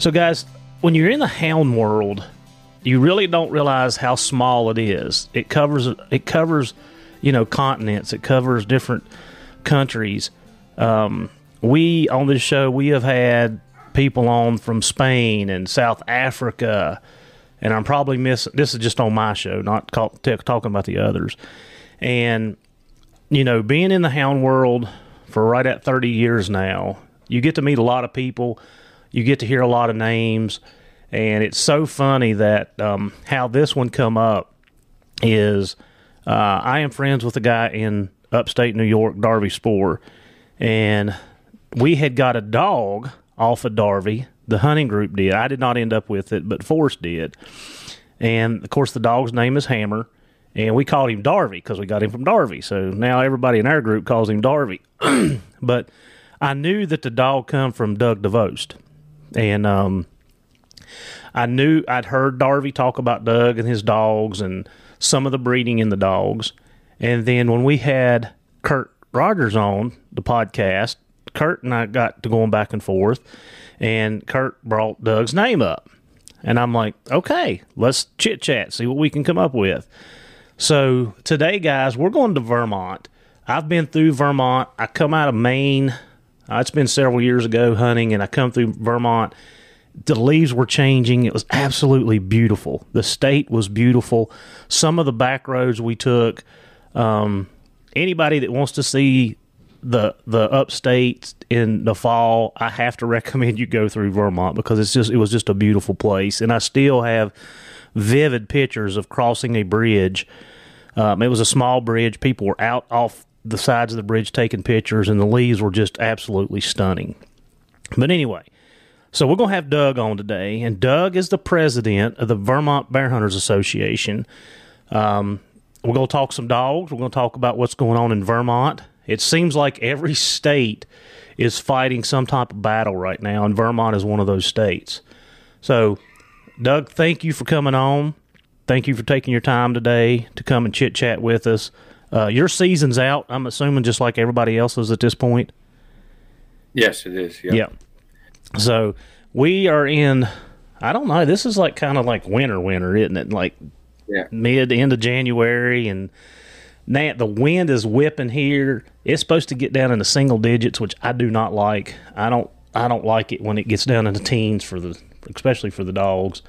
So, guys, when you're in the hound world, you really don't realize how small it is. It covers, continents. It covers different countries. We, on this show, we have had people on from Spain and South Africa, and I'm probably missing, this is just on my show, not talking about the others. And, being in the hound world for right at 30 years now, you get to meet a lot of people, you get to hear a lot of names, and it's so funny that how this one come up is I am friends with a guy in upstate New York, Darby Spoor, and we had got a dog off of Darby. The hunting group did. I did not end up with it, but Forrest did. And, of course, the dog's name is Hammer, and we called him Darby because we got him from Darby. So now everybody in our group calls him Darby. But I knew that the dog come from Doug Devost. And I'd heard Darby talk about Doug and his dogs and some of the breeding in the dogs. And then when we had Kurt Rogers on the podcast, Kurt and I got to going back and forth, and Kurt brought Doug's name up. And I'm like, okay, let's chit-chat, see what we can come up with. So today, guys, we're going to Vermont. I've been through Vermont. I come out of Maine. It's been several years ago hunting, and I come through Vermont. The leaves were changing. It was absolutely beautiful. The state was beautiful. Some of the back roads we took, anybody that wants to see the upstate in the fall, I have to recommend you go through Vermont because it was just a beautiful place. And I still have vivid pictures of crossing a bridge. It was a small bridge. People were out off the sides of the bridge taking pictures, and the leaves were just absolutely stunning. But anyway, so we're going to have Doug on today, and Doug is the president of the Vermont Bear Hunters Association. We're going to talk some dogs. We're going to talk about what's going on in Vermont. It seems like every state is fighting some type of battle right now, and Vermont is one of those states. So, Doug, thank you for coming on. Thank you for taking your time today to come and chit-chat with us. Your season's out, I'm assuming, just like everybody else's at this point? Yes, it is. Yeah. Yep. So, we are in, I don't know, this is like kind of like winter, isn't it? Like end of January, and now the wind is whipping here. It's supposed to get down into single digits, which I do not like. I don't like it when it gets down into teens especially for the dogs.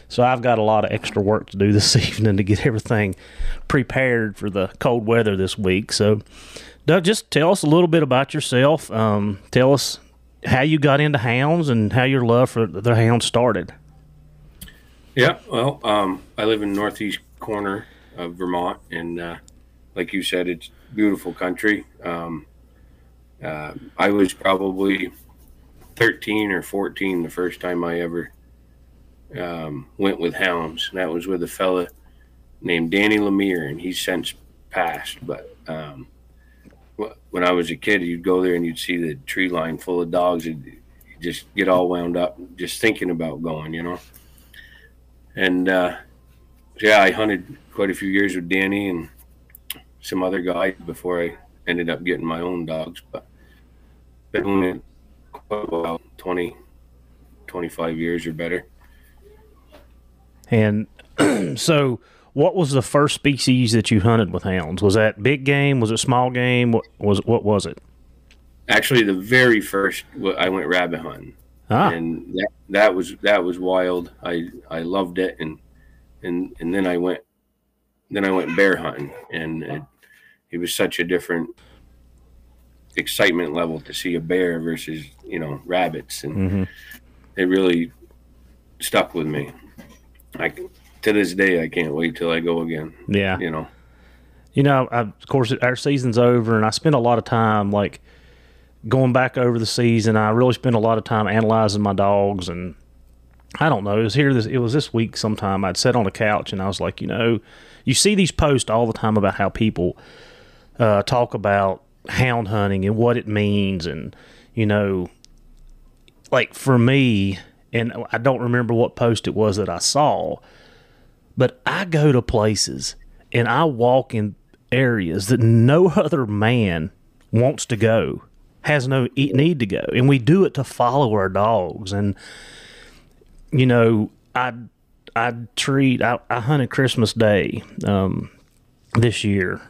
So I've got a lot of extra work to do this evening to get everything prepared for the cold weather this week. So, Doug, just tell us a little bit about yourself. Tell us how you got into hounds and how your love for the hounds started. Yeah, well, I live in northeast corner of Vermont, and like you said, it's beautiful country. I was probably 13 or 14 the first time I ever went with hounds. And that was with a fella named Danny Lemire, and he's since passed. But when I was a kid, you'd go there and you'd see the tree line full of dogs, and you just get all wound up just thinking about going, And I hunted quite a few years with Danny and some other guys before I ended up getting my own dogs. But been doing it quite a while, 20, 25 years or better. And so what was the first species that you hunted with hounds? Was that big game? Was it small game? What was it? Actually, the very first, I went rabbit hunting. And that was wild. I loved it, and then I went bear hunting, and it was such a different excitement level to see a bear versus rabbits, and it really stuck with me. To this day, I can't wait till I go again. Yeah, of course, our season's over, and I spent a lot of time like going back over the season. I really spent a lot of time analyzing my dogs, and I don't know. It was this week sometime. I'd sat on a couch, and I was like, you see these posts all the time about how people talk about hound hunting and what it means, and like for me, and I don't remember what post it was that I saw, but I go to places and I walk in areas that no other man wants to go, has no need to go, and we do it to follow our dogs. And you know, I hunted Christmas Day this year.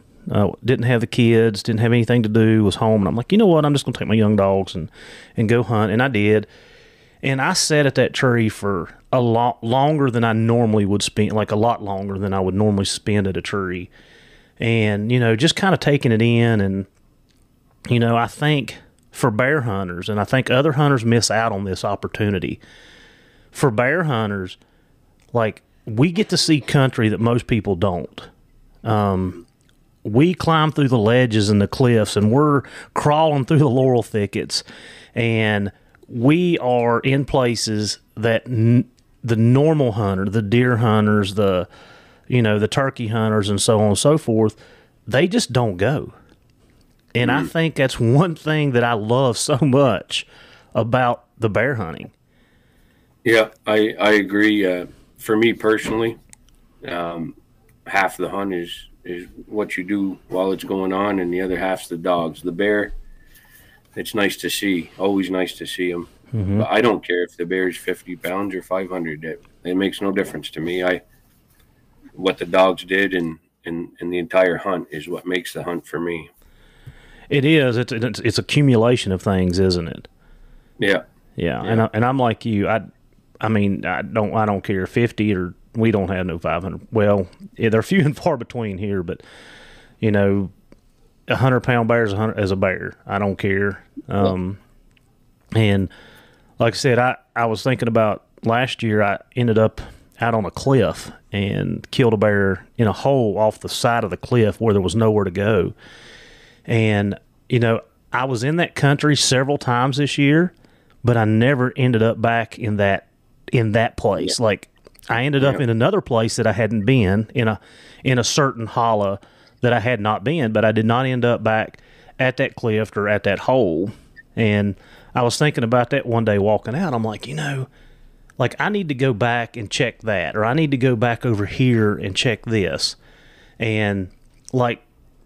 Didn't have the kids, didn't have anything to do, was home, and I'm like, you know what, I'm just going to take my young dogs and go hunt, and I did. And I sat at that tree for a lot longer than I normally would spend, like a lot longer than I would normally spend at a tree. And, you know, just kind of taking it in. And, you know, I think for bear hunters, and I think other hunters miss out on this opportunity. For bear hunters, like, we get to see country that most people don't. We climb through the ledges and the cliffs, and we're crawling through the laurel thickets, and we are in places that the normal hunter, the deer hunters, the turkey hunters, and so on and so forth, they just don't go. And I think that's one thing that I love so much about the bear hunting. Yeah, I agree. For me personally, half the hunt is what you do while it's going on, and the other half's the dogs. The bear, it's nice to see, always nice to see them. Mm-hmm. But I don't care if the bear's 50 pounds or 500. It makes no difference to me. What the dogs did and the entire hunt is what makes the hunt for me. It is. It's accumulation of things, isn't it? Yeah. Yeah. And I'm like you. I mean, I don't care 50 or we don't have no 500. Well, yeah, they're few and far between here, but you know, 100-pound bear is a bear. I don't care. And like I said, I was thinking about last year. I ended up out on a cliff and killed a bear in a hole off the side of the cliff where there was nowhere to go. And you know, I was in that country several times this year, but I never ended up back in that place. Yeah. Like, I ended up in another place that I hadn't been, in a certain hollow that I had not been, but I did not end up back at that cliff or at that hole. And I was thinking about that one day walking out. I'm like, you know, like, I need to go back and check that, or I need to go back over here and check this. And like,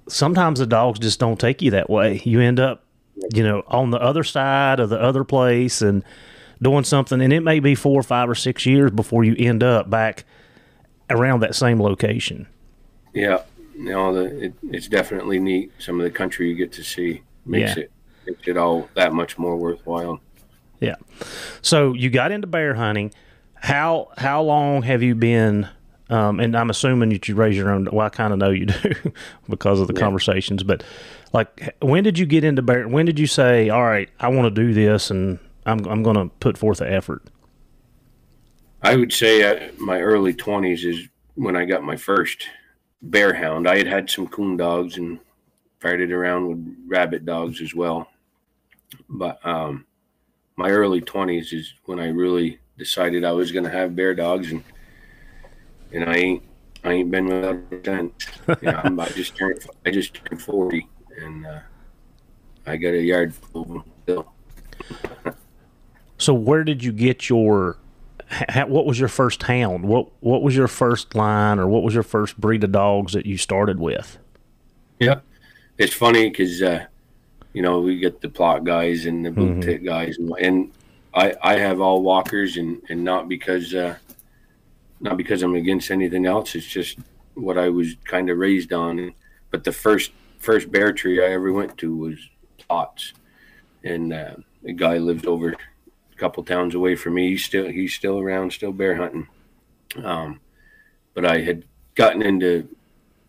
sometimes the dogs just don't take you that way. You end up, you know, on the other side of the other place and doing something, and it may be 4 or 5 or 6 years before you end up back around that same location. Yeah, you know, it's definitely neat. Some of the country you get to see makes it all that much more worthwhile. Yeah. So you got into bear hunting. How long have you been? And I'm assuming that you raise your own. Well, I kind of know you do because of the conversations. But like, when did you get into bear? When did you say, "All right, I want to do this, and I'm going to put forth the effort"? I would say my early 20s is when I got my first bear hound. I had some coon dogs and farted around with rabbit dogs as well. But my early 20s is when I really decided I was going to have bear dogs, and I ain't been without it since. You know, I just turned 40, and I got a yard full of them still. So where did you get your? What was your first hound? What was your first line, or what was your first breed of dogs that you started with? Yeah, it's funny because you know, we get the plot guys and the blue tit guys, and I have all walkers, and not because I'm against anything else. It's just what I was kind of raised on. But the first bear tree I ever went to was plots, and a guy lives over a couple towns away from me. He's still around, still bear hunting. But I had gotten into,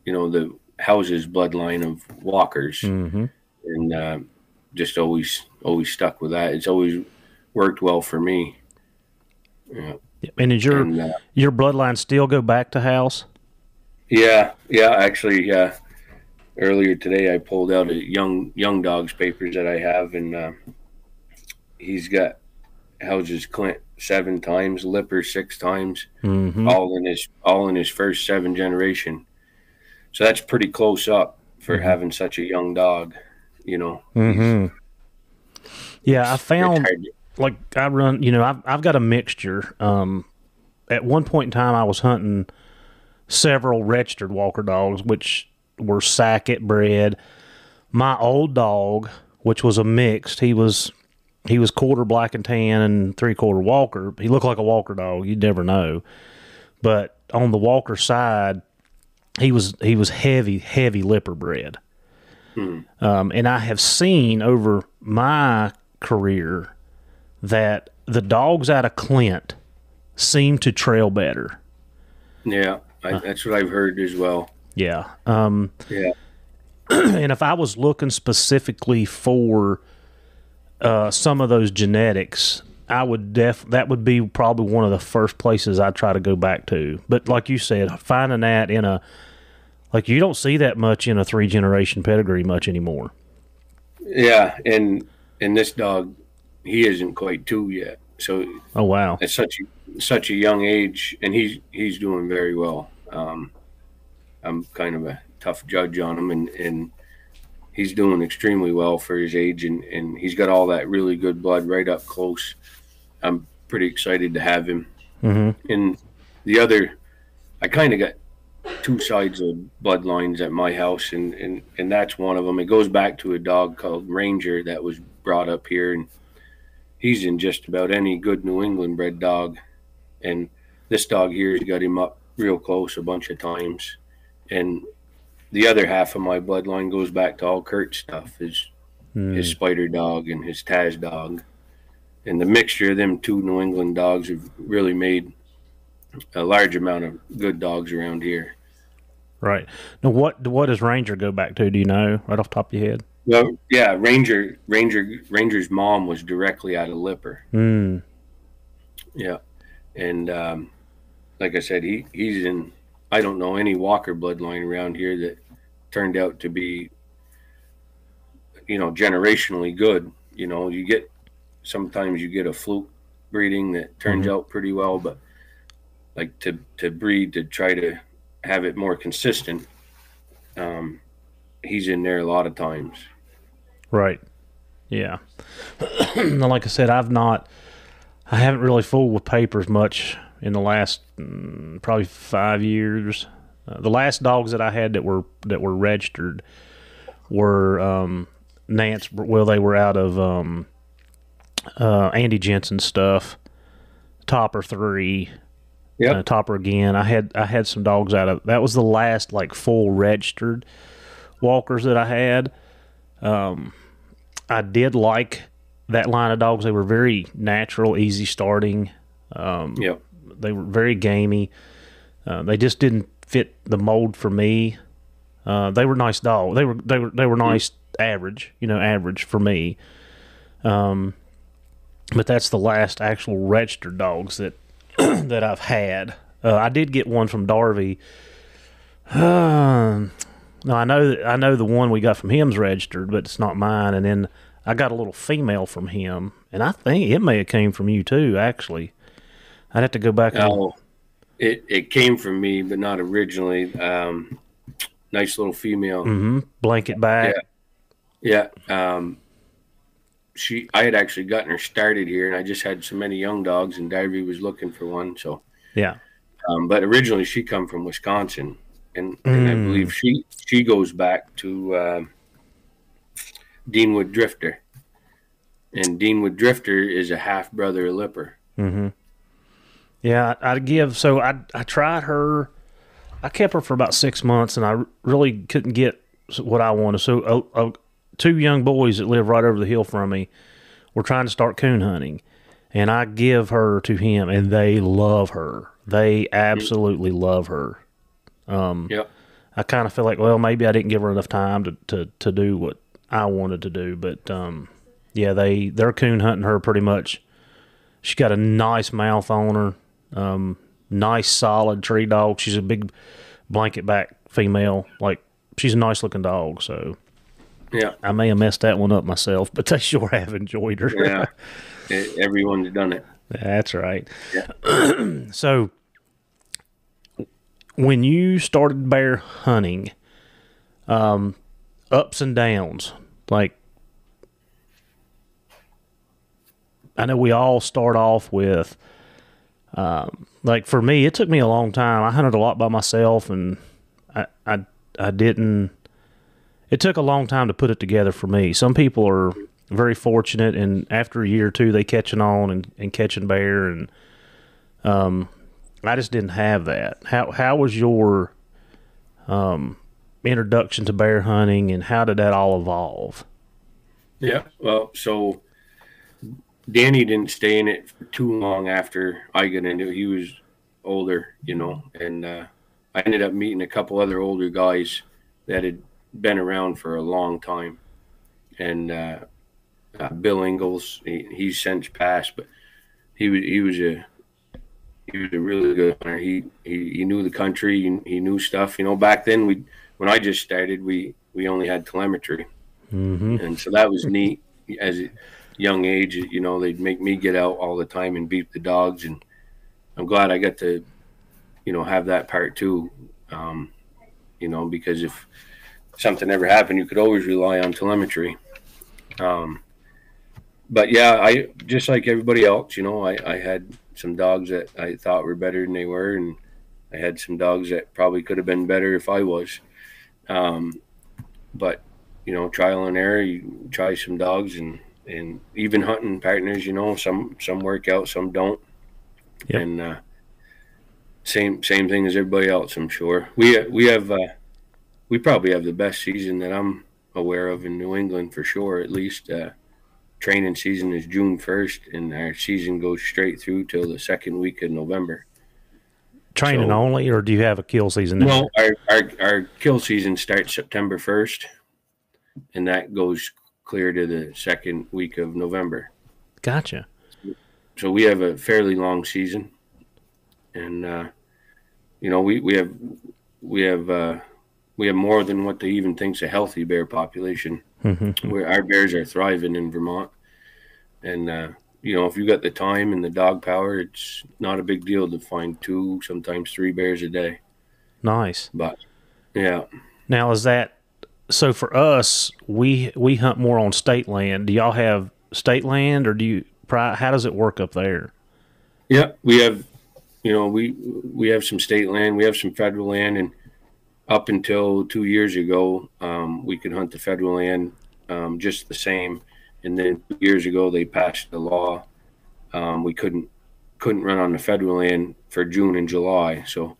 you know, the house's bloodline of walkers, and just always stuck with that. It's always worked well for me. Yeah. And does your bloodline still go back to house? Yeah. Actually, earlier today I pulled out a young dog's papers that I have, and he's got houses Clint 7 times, Lipper 6 times, all in his first 7 generation. So that's pretty close up for having such a young dog, you know. Yeah, I found, like, I run, you know, I've got a mixture. At one point in time, I was hunting several registered walker dogs, which were Sackett bred. My old dog, which was a mixed, he was he was quarter black and tan and 3/4 walker. He looked like a walker dog. You'd never know. But on the walker side, he was heavy lipper bred. And I have seen over my career that the dogs out of Clint seem to trail better. Yeah, that's what I've heard as well. Yeah. Yeah. And if I was looking specifically for some of those genetics, I would that would be probably one of the first places I'd try to go back to. But like you said, finding that you don't see that much in a 3-generation pedigree much anymore. Yeah, and this dog, he isn't quite 2 yet. So oh wow, at such a young age, and he's doing very well. I'm kind of a tough judge on him, and he's doing extremely well for his age, and he's got all that really good blood right up close. I'm pretty excited to have him. Mm-hmm. And the other, I kind of got 2 sides of bloodlines at my house, and that's one of them. It goes back to a dog called Ranger that was brought up here, and he's in just about any good New England bred dog. And this dog here has got him up real close a bunch of times. And the other half of my bloodline goes back to all Kurt's stuff, his Spider dog and his Taz dog. And the mixture of them 2 New England dogs have really made a large amount of good dogs around here. Right. Now, what does Ranger go back to? Do you know right off the top of your head? Well, yeah, Ranger's mom was directly out of Lipper. Yeah. And like I said, he's in, I don't know any Walker bloodline around here that turned out to be, generationally good. Sometimes you get a fluke breeding that turns out pretty well, but like to breed to try to have it more consistent, he's in there a lot of times. Right. Yeah. Like I said, I haven't really fooled with papers much in the last probably 5 years. The last dogs that I had that were registered were Nance. Well, they were out of Andy Jensen stuff. Topper 3. Yeah. Topper again. I had some dogs out of that. Was the last like full registered walkers that I had. I did like that line of dogs. They were very natural, easy starting. They were very gamey. They just didn't fit the mold for me. They were nice dogs. They were nice, average for me. But that's the last actual registered dogs that that I've had. I did get one from Darby. No, I know the one we got from him's registered, but it's not mine. And then I got a little female from him, and I think it may have came from you too. Actually, I'd have to go back. It came from me, but not originally. Nice little female. Mm-hmm. Blanket back. Yeah. I had actually gotten her started here, and I just had so many young dogs, and Darby was looking for one. So yeah. But originally she come from Wisconsin, and I believe she goes back to Deanwood Drifter, and Deanwood Drifter is a half brother of Lipper. Mm-hmm. Yeah, I tried her. I kept her for about 6 months, and I really couldn't get what I wanted. So 2 young boys that live right over the hill from me were trying to start coon hunting, and I give her to him, and they love her. They absolutely love her. I kind of feel like, well, maybe I didn't give her enough time to do what I wanted to do, but they're coon hunting her pretty much. She's got a nice mouth on her, nice solid tree dog. She's a big blanket back female. Like, she's a nice looking dog. So yeah, I may have messed that one up myself, but they sure have enjoyed her. Yeah, everyone's done it. That's right. Yeah. So when you started bear hunting, ups and downs, like, I know we all start off with, like for me, it took me a long time. I hunted a lot by myself, and I didn't. It took a long time to put it together for me. Some people are very fortunate, and after a year or two, they catching on and catching bear, and I just didn't have that. How was your introduction to bear hunting, and how did that all evolve? Yeah, well, so Danny didn't stay in it for too long after I got into it. He was older, and I ended up meeting a couple other older guys that had been around for a long time. And Bill Ingalls, he's since passed, but he was a really good hunter. He knew the country, he knew stuff. Back then when I just started, we only had telemetry, and so that was neat. As a young age, they'd make me get out all the time and beat the dogs, and I'm glad I got to, have that part too. Because if something ever happened, you could always rely on telemetry. But yeah, I just like everybody else, I had some dogs that I thought were better than they were, and I had some dogs that probably could have been better if I was. But trial and error, you try some dogs, and even hunting partners, some work out, some don't. Yep. And same thing as everybody else, I'm sure. We probably have the best season that I'm aware of in New England, for sure. At least training season is June 1st, and our season goes straight through till the second week of November. Training only, or do you have a kill season? No, our kill season starts September 1st, and that goes clear to the second week of November. Gotcha. So we have a fairly long season, and we have more than what they even think's a healthy bear population. Where our bears are thriving in Vermont, and if you got the time and the dog power, it's not a big deal to find 2, sometimes 3 bears a day. Nice. But yeah. Now, is that so? For us, we hunt more on state land. Do y'all have state land, or how does it work up there? Yeah, we have. We have some state land. We have some federal land, and up until 2 years ago, we could hunt the federal land just the same. And then 2 years ago, they passed the law. We couldn't run on the federal land for June and July. So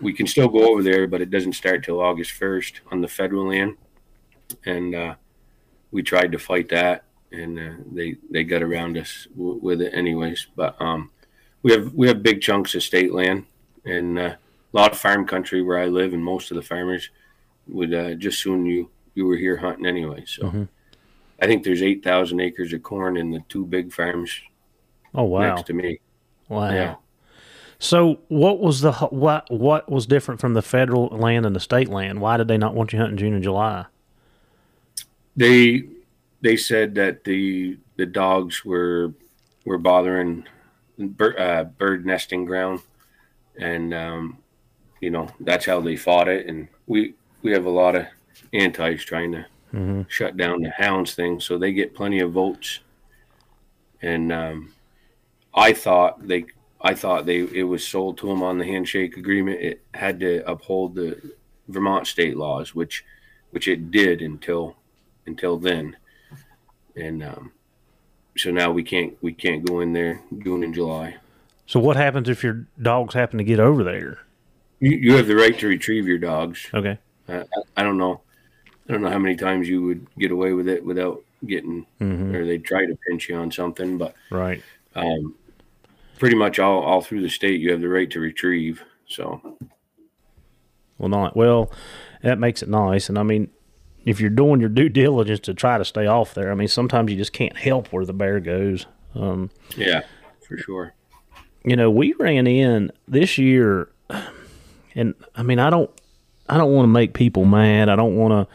we can still go over there, but it doesn't start till August 1st on the federal land. And we tried to fight that, and they got around us with it anyways. But we have big chunks of state land, and a lot of farm country where I live, and most of the farmers would just soon you were here hunting anyway. So I think there's 8,000 acres of corn in the 2 big farms. Oh, wow. Next to me. Wow. Yeah. So what was different from the federal land and the state land? Why did they not want you hunting June and July? They said that the dogs were bothering bird nesting ground, and that's how they fought it. And we have a lot of antis trying to shut down the hounds thing, so they get plenty of votes. And I thought it was sold to them on the handshake agreement. It had to uphold the Vermont state laws, which it did until then. And so now we can't go in there June and July. So what happens if your dogs happen to get over there? You have the right to retrieve your dogs. Okay. I don't know how many times you would get away with it without getting, or they'd try to pinch you on something, but right. Pretty much all through the state, you have the right to retrieve. So, well, that makes it nice. And I mean, if you're doing your due diligence to try to stay off there, I mean, sometimes you just can't help where the bear goes. Yeah, for sure. We ran in this year, and I mean, I don't want to make people mad. I don't want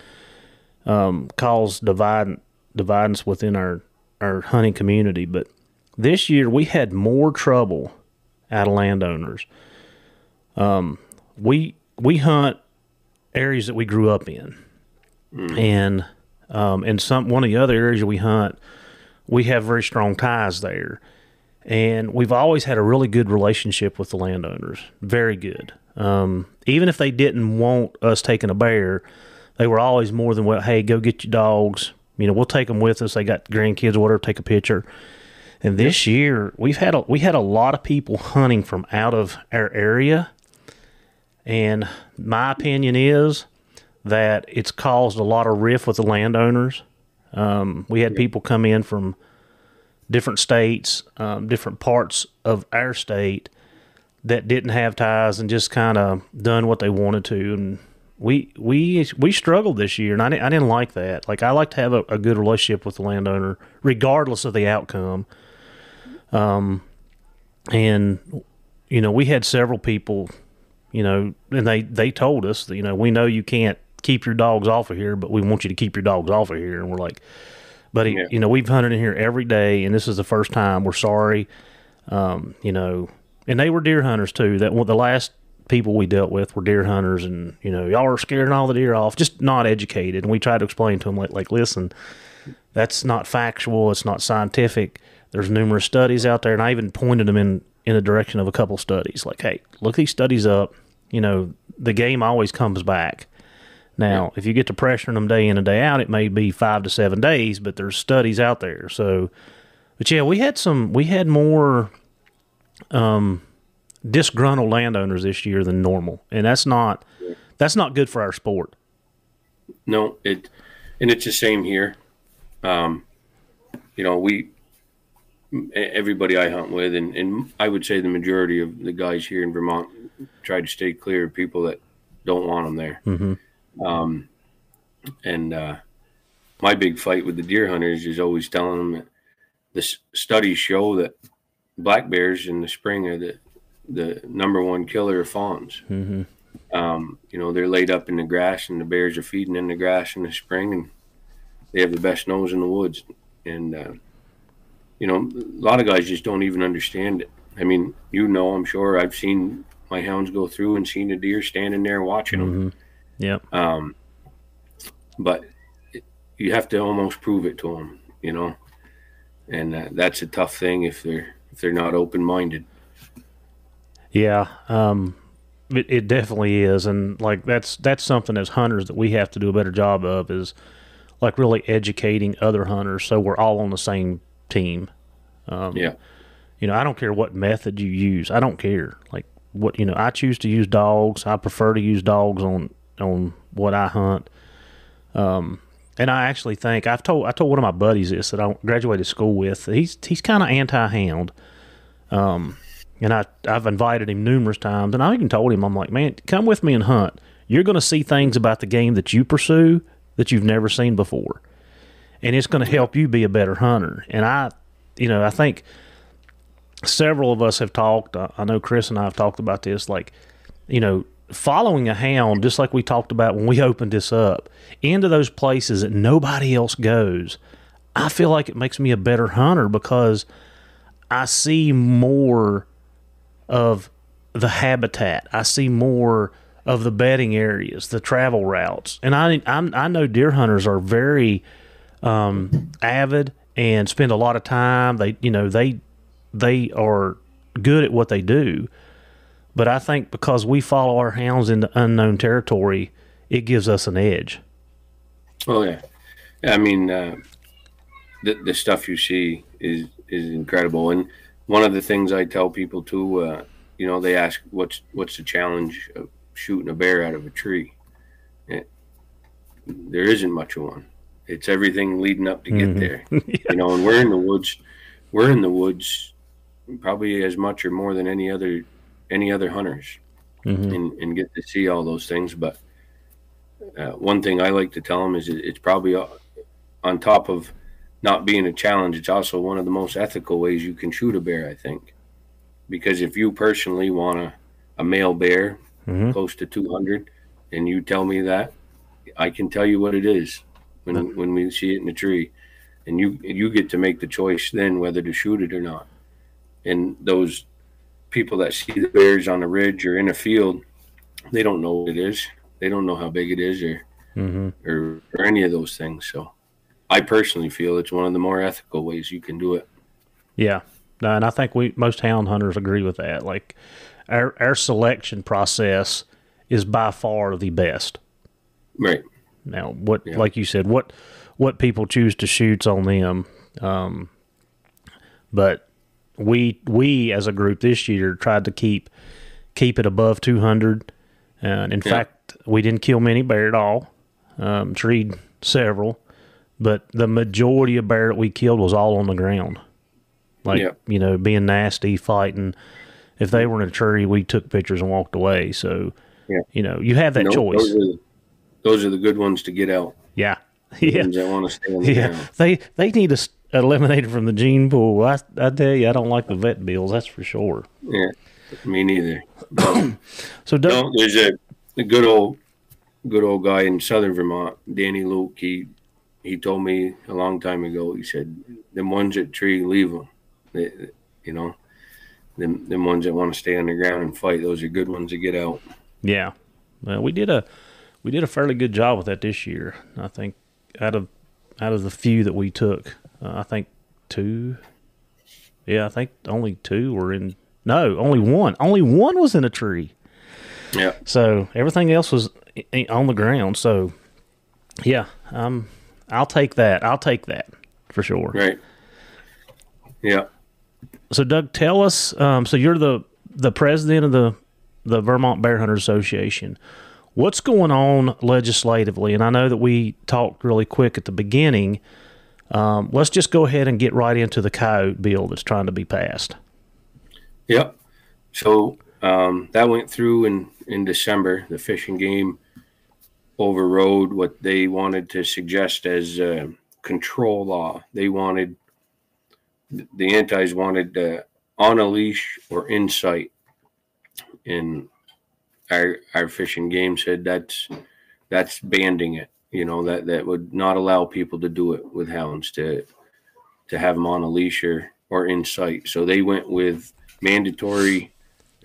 to cause dividance within our hunting community, but this year we had more trouble out of landowners. We hunt areas that we grew up in, and one of the other areas we hunt, we have very strong ties there, and we've always had a really good relationship with the landowners, very good. Even if they didn't want us taking a bear, they were always more than well, hey, go get your dogs. we'll take them with us. They got grandkids or whatever, take a picture. And this year we had a lot of people hunting from out of our area. And my opinion is that it's caused a lot of rift with the landowners. We had people come in from different states, different parts of our state that didn't have ties and just kind of done what they wanted to. And we struggled this year, and I didn't like that. Like, I like to have a good relationship with the landowner, regardless of the outcome. And we had several people, and they told us that, we know you can't keep your dogs off of here, but we want you to keep your dogs off of here. And we're like, buddy, we've hunted in here every day, and this is the first time. We're sorry. And they were deer hunters too. The last people we dealt with were deer hunters, and y'all are scaring all the deer off, just not educated. And we tried to explain to them, like, listen, that's not factual. It's not scientific. There's numerous studies out there, and I even pointed them in the direction of a couple studies. Like, hey, look these studies up. The game always comes back. Now, if you get to pressuring them day in and day out, it may be 5 to 7 days, but there's studies out there. So, but yeah, we had more disgruntled landowners this year than normal, and that's not good for our sport. No, it's the same here. Everybody I hunt with, and I would say the majority of the guys here in Vermont try to stay clear of people that don't want them there. Mm-hmm. My big fight with the deer hunters is always telling them that the studies show that black bears in the spring are the number one killer of fawns. Mm-hmm. They're laid up in the grass, and the bears are feeding in the grass in the spring, and they have the best nose in the woods. And a lot of guys just don't even understand it. I mean, I'm sure I've seen my hounds go through and seen a deer standing there watching them. Mm-hmm. Yep. But you have to almost prove it to them, and that's a tough thing if they're not open-minded. Yeah. It definitely is. And like, that's something as hunters that we have to do a better job of, is like really educating other hunters so we're all on the same team. I don't care what method you use. I don't care. Like, what, I choose to use dogs. I prefer to use dogs on what I hunt. And I actually think I told one of my buddies this that I graduated school with. He's kind of anti-hound. And I've invited him numerous times, and I even told him, I'm like, man, come with me and hunt. You're going to see things about the game that you pursue that you've never seen before. And it's going to help you be a better hunter. And I think several of us have talked, I know Chris and I have talked about this, like, following a hound, just like we talked about when we opened this up, into those places that nobody else goes, I feel like it makes me a better hunter because I see more of the habitat. I see more of the bedding areas, the travel routes. And I know deer hunters are very avid and spend a lot of time. They are good at what they do. But I think because we follow our hounds into unknown territory, it gives us an edge. Oh, yeah. I mean, the stuff you see is incredible. And one of the things I tell people, too, they ask, what's the challenge of shooting a bear out of a tree? There isn't much of one. It's everything leading up to get there. Yeah. And we're in the woods. We're in the woods probably as much or more than any other hunters, and get to see all those things. But one thing I like to tell them is it's probably on top of not being a challenge, it's also one of the most ethical ways you can shoot a bear, I think. Because if you personally want a male bear close to 200 and you tell me that, I can tell you what it is when we see it in the tree. And you get to make the choice then whether to shoot it or not. And those people that see the bears on a ridge or in a field, they don't know what it is. They don't know how big it is or any of those things. So I personally feel it's one of the more ethical ways you can do it. Yeah. And I think most hound hunters agree with that. Like, our selection process is by far the best. Right. Now, like you said, what what people choose to shoot's on them. But we as a group this year tried to keep it above 200. And in fact, we didn't kill many bear at all. Treed several, but the majority of bear that we killed was all on the ground. Like, being nasty, fighting. If they were in a tree, we took pictures and walked away. So, you have that choice. Those are the good ones to get out. Yeah. The ones that want to stay on the ground. They need to eliminate from the gene pool. I tell you, I don't like the vet bills, that's for sure. Yeah, me neither. So Doug, there's a good old guy in southern Vermont, Danny Luke. He told me a long time ago. He said, "Them ones at tree, leave them. Them ones that want to stay on the ground and fight. Those are good ones to get out." Yeah, well, we did a fairly good job with that this year. I think out of the few that we took, I think two. Yeah, I think only two were in. No, only one. Only one was in a tree. Yeah. So everything else was on the ground. So, yeah, I'll take that. I'll take that for sure. Right. Yeah. So, Doug, tell us. So you're the president of the Vermont Bear Hunters Association. What's going on legislatively? And I know that we talked really quick at the beginning. Let's just go ahead and get right into the coyote bill that's trying to be passed. Yep. So that went through in December. The Fish and Game overrode what they wanted to suggest as control law. They wanted, the antis wanted on a leash or in sight. And our Fish and Game said that's banding it. That would not allow people to do it with hounds, to have them on a leash or in sight. So they went with mandatory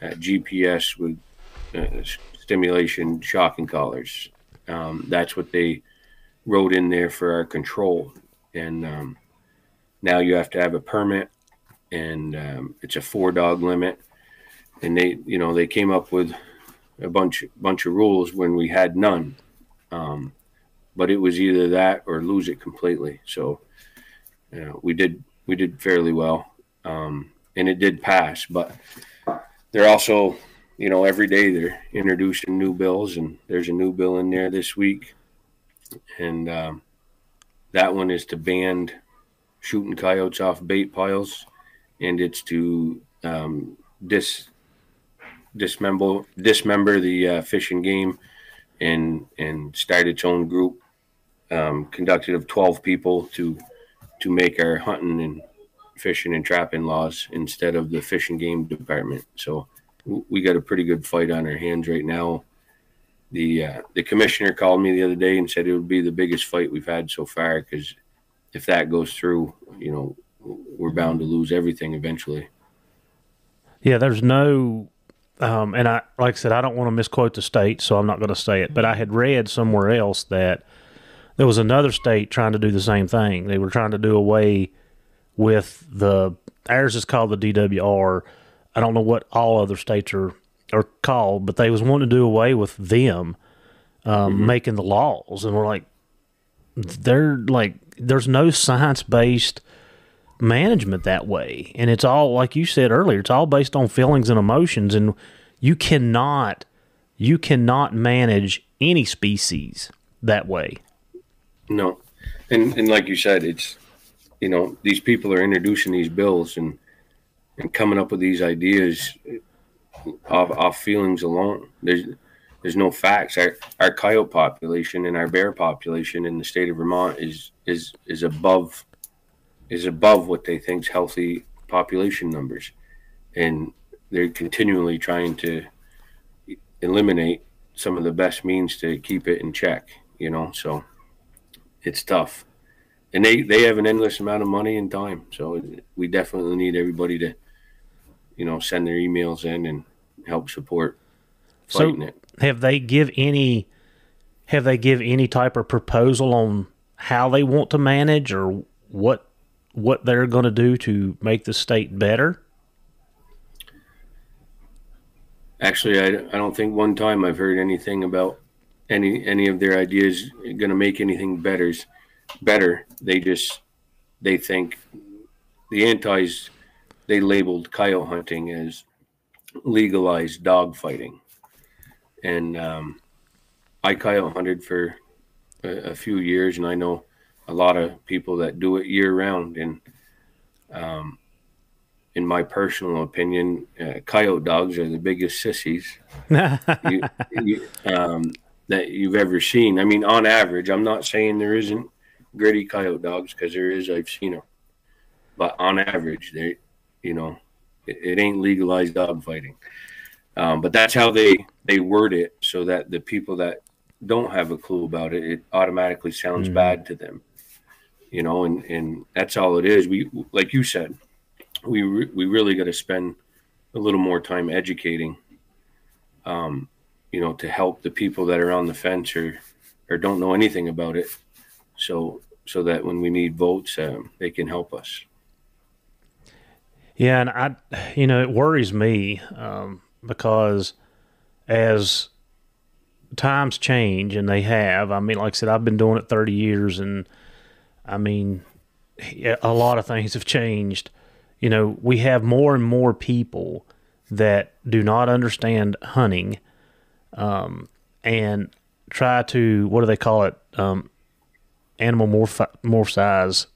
GPS with stimulation shocking collars. That's what they wrote in there for our control. And now you have to have a permit, and it's a 4-dog limit. And they came up with a bunch of rules when we had none. But it was either that or lose it completely. So we did fairly well, and it did pass. But they're also, every day they're introducing new bills, and there's a new bill in there this week, and that one is to ban shooting coyotes off bait piles, and it's to dismember the Fish and Game and start its own group, conducted of 12 people to make our hunting and fishing and trapping laws instead of the Fish and Game department. So we got a pretty good fight on our hands right now. The commissioner called me the other day and said it would be the biggest fight we've had so far, because if that goes through, we're bound to lose everything eventually. Yeah, there's no and I, like I said, I don't want to misquote the state, so I'm not going to say it. But I had read somewhere else that there was another state trying to do the same thing. They were trying to do away with ours is called the DWR. I don't know what all other states are called, but they was wanting to do away with them making the laws. And we're like, there's no science-based management that way, and it's all, like you said earlier, it's all based on feelings and emotions, and you cannot manage any species that way. No, and like you said, it's these people are introducing these bills and coming up with these ideas off feelings alone. There's no facts. Our coyote population and our bear population in the state of Vermont is above what they think is healthy population numbers. And they're continually trying to eliminate some of the best means to keep it in check, so it's tough. And they have an endless amount of money and time. So we definitely need everybody to, send their emails in and help support fighting it. Have they give any type of proposal on how they want to manage, or what they're going to do to make the state better? Actually, I don't think one time I've heard anything about any of their ideas going to make anything better. better. They think the antis, they labeled coyote hunting as legalized dog fighting. And I coyote hunted for a few years, and I know a lot of people that do it year round. And in my personal opinion, coyote dogs are the biggest sissies that you've ever seen. I mean, on average, I'm not saying there isn't gritty coyote dogs, because there is. I've seen them. But on average, they, it ain't legalized dog fighting. But that's how they word it, so that the people that don't have a clue about it, it automatically sounds bad to them. And that's all it is. We, like you said, we really got to spend a little more time educating, to help the people that are on the fence or don't know anything about it. So that when we need votes, they can help us. Yeah. And it worries me, because as times change, and they have, I mean, like I said, I've been doing it 30 years, and I mean, a lot of things have changed. We have more and more people that do not understand hunting, and try to, what do they call it? Animal morphize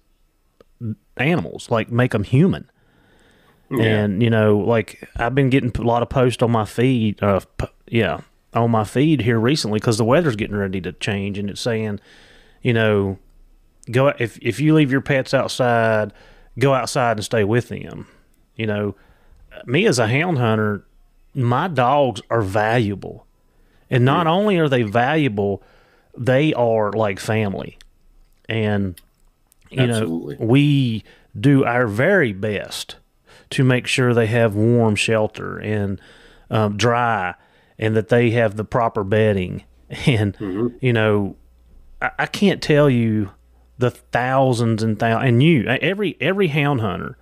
animals, like make them human. Yeah. And, like I've been getting a lot of posts on my feed, on my feed here recently, because the weather's getting ready to change, and it's saying, go, if you leave your pets outside, go outside and stay with them. Me as a hound hunter, my dogs are valuable. And not only are they valuable, they are like family. And, Absolutely. We do our very best to make sure they have warm shelter and dry, and that they have the proper bedding. And, I can't tell you the thousands and thousands, and every hound hunter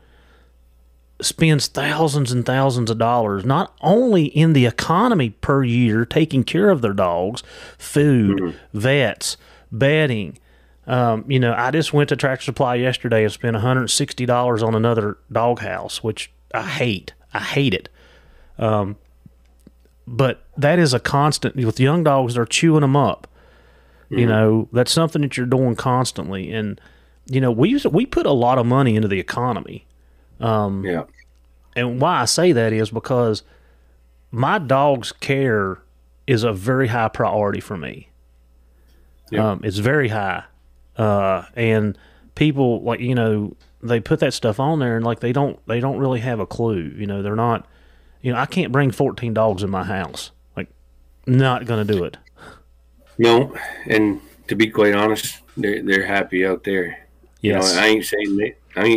spends thousands and thousands of dollars, not only in the economy per year, taking care of their dogs, food, vets, bedding. I just went to Tractor Supply yesterday and spent $160 on another dog house, which I hate. I hate it. But that is a constant with young dogs. They're chewing them up. That's something that you're doing constantly. And, we put a lot of money into the economy. And why I say that is because my dog's care is a very high priority for me. It's very high. And people, like, they put that stuff on there, and like they don't really have a clue. They're not, I can't bring 14 dogs in my house. Like, not going to do it. No, and to be quite honest, they're happy out there. Yes. I ain't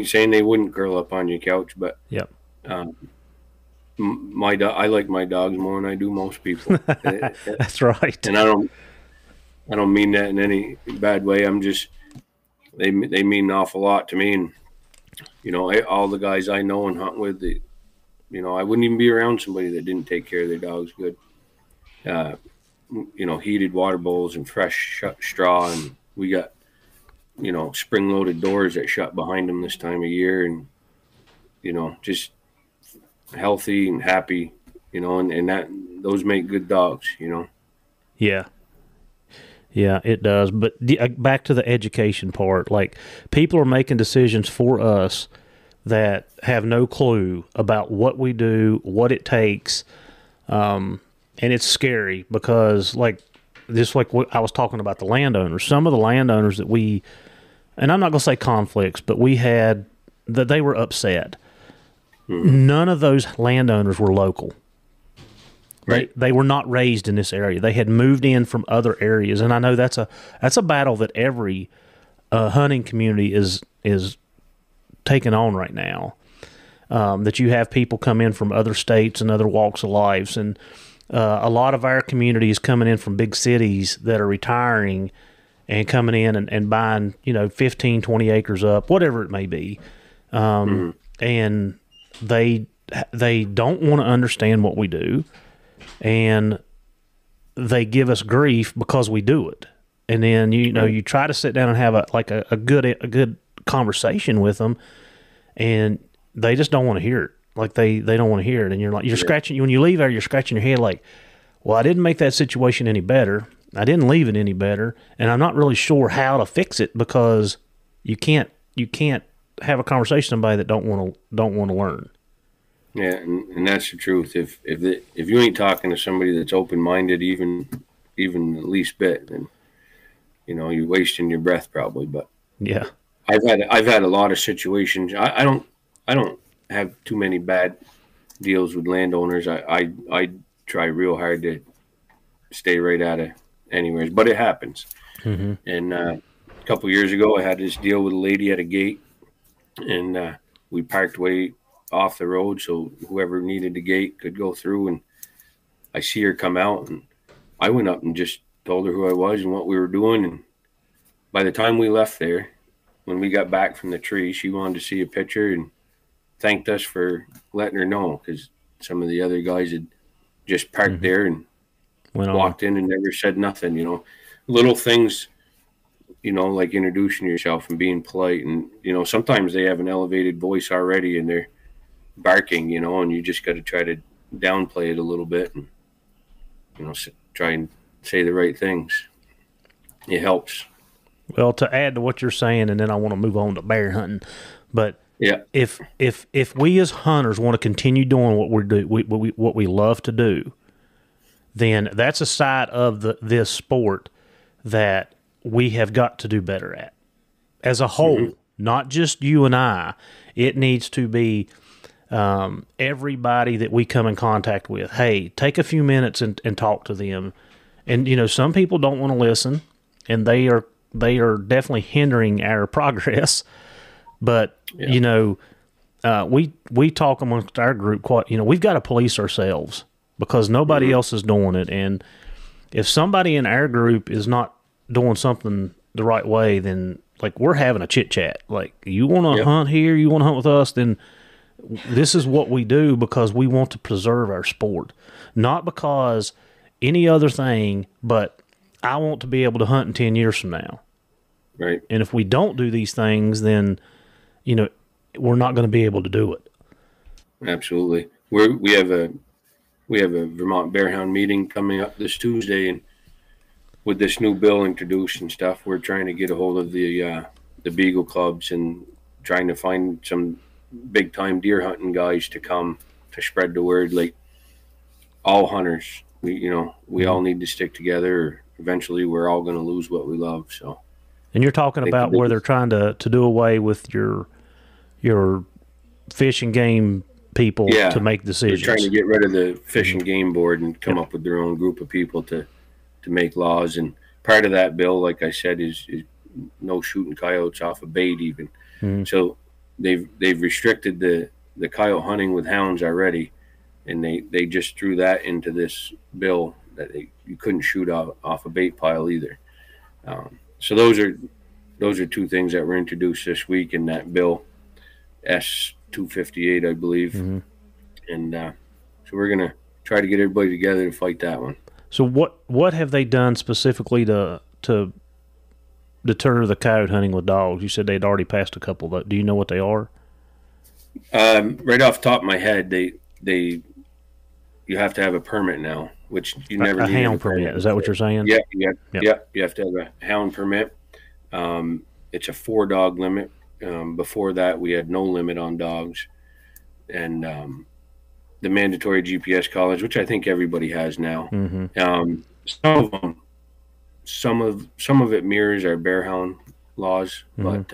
saying they wouldn't curl up on your couch, but yep. I like my dogs more than I do most people. That's right. And I don't mean that in any bad way. I'm just, they mean an awful lot to me. And, all the guys I know and hunt with, I wouldn't even be around somebody that didn't take care of their dogs good. Heated water bowls and fresh straw. And we got, spring-loaded doors that shut behind them this time of year. And, just healthy and happy, and that those make good dogs, Yeah. Yeah, it does. But back to the education part, like people are making decisions for us that have no clue about what we do, what it takes. And it's scary because what I was talking about the landowners, some of the landowners that and I'm not going to say conflicts, but we had that they were upset. None of those landowners were local. Right. They were not raised in this area. They had moved in from other areas, and I know that's a battle that every hunting community is taking on right now. That you have people come in from other states and other walks of lives, and a lot of our community is coming in from big cities that are retiring and coming in and buying 15, 20 acres up, whatever it may be, and they don't want to understand what we do. And they give us grief because we do it. and then you try to sit down and have a good conversation with them, and they just don't want to hear it. Like they don't want to hear it, and you're scratching. When you leave there, you're scratching your head like, well, I didn't make that situation any better. I didn't leave it any better, and I'm not really sure how to fix it, because you can't have a conversation with somebody that don't want to learn. Yeah, and that's the truth. If you ain't talking to somebody that's open minded, even the least bit, then you're wasting your breath probably. But yeah, I've had a lot of situations. I don't have too many bad deals with landowners. I try real hard to stay right out of anywhere, but it happens. Mm-hmm. And a couple years ago, I had this deal with a lady at a gate, and we parked way off the road so whoever needed the gate could go through. And I see her come out, and I went up and just told her who I was and what we were doing. And by the time we left there, when we got back from the tree, she wanted to see a picture and thanked us for letting her know, because some of the other guys had just parked there and walked in and never said nothing. Little things, like introducing yourself and being polite. And sometimes they have an elevated voice already and they're barking, and you just got to try to downplay it a little bit and try and say the right things. It helps. Well, to add to what you're saying, and then I want to move on to bear hunting, but yeah, if we as hunters want to continue doing what we love to do, then that's a side of this sport that we have got to do better at as a whole, not just you and I. It needs to be everybody that we come in contact with. Hey, take a few minutes and talk to them. And some people don't want to listen, and they are definitely hindering our progress. But we talk amongst our group quite. We've got to police ourselves, because nobody else is doing it. And if somebody in our group is not doing something the right way, then like we're having a chit chat. Like, you want to hunt here, you want to hunt with us, then this is what we do, because we want to preserve our sport, not because any other thing, but I want to be able to hunt in 10 years from now. Right. And if we don't do these things, then we're not going to be able to do it. Absolutely. We have a Vermont Bear Hound meeting coming up this Tuesday, and with this new bill introduced and stuff, we're trying to get a hold of the Beagle clubs and trying to find some big time deer hunting guys to come to spread the word. Like, all hunters, we all need to stick together, or eventually we're all going to lose what we love. So, and you're talking about where they're trying to do away with your fish and game people to make decisions. They're trying to get rid of the fish and game board and come up with their own group of people to make laws. And part of that bill, like I said, is no shooting coyotes off a bait even. So they've restricted the coyote hunting with hounds already, and they just threw that into this bill that you couldn't shoot off a bait pile either. So those are two things that were introduced this week in that bill, S-258, I believe. And so we're gonna try to get everybody together to fight that one. So what have they done specifically to deter the coyote hunting with dogs? You said they'd already passed a couple. Do you know what they are? Right off the top of my head, you have to have a permit now, which you never need. A hound permit. Is that what you're saying? Yeah. You have to have a hound permit. It's a 4-dog limit. Before that, we had no limit on dogs, and the mandatory GPS collars, which I think everybody has now. Some of it mirrors our bear hound laws, but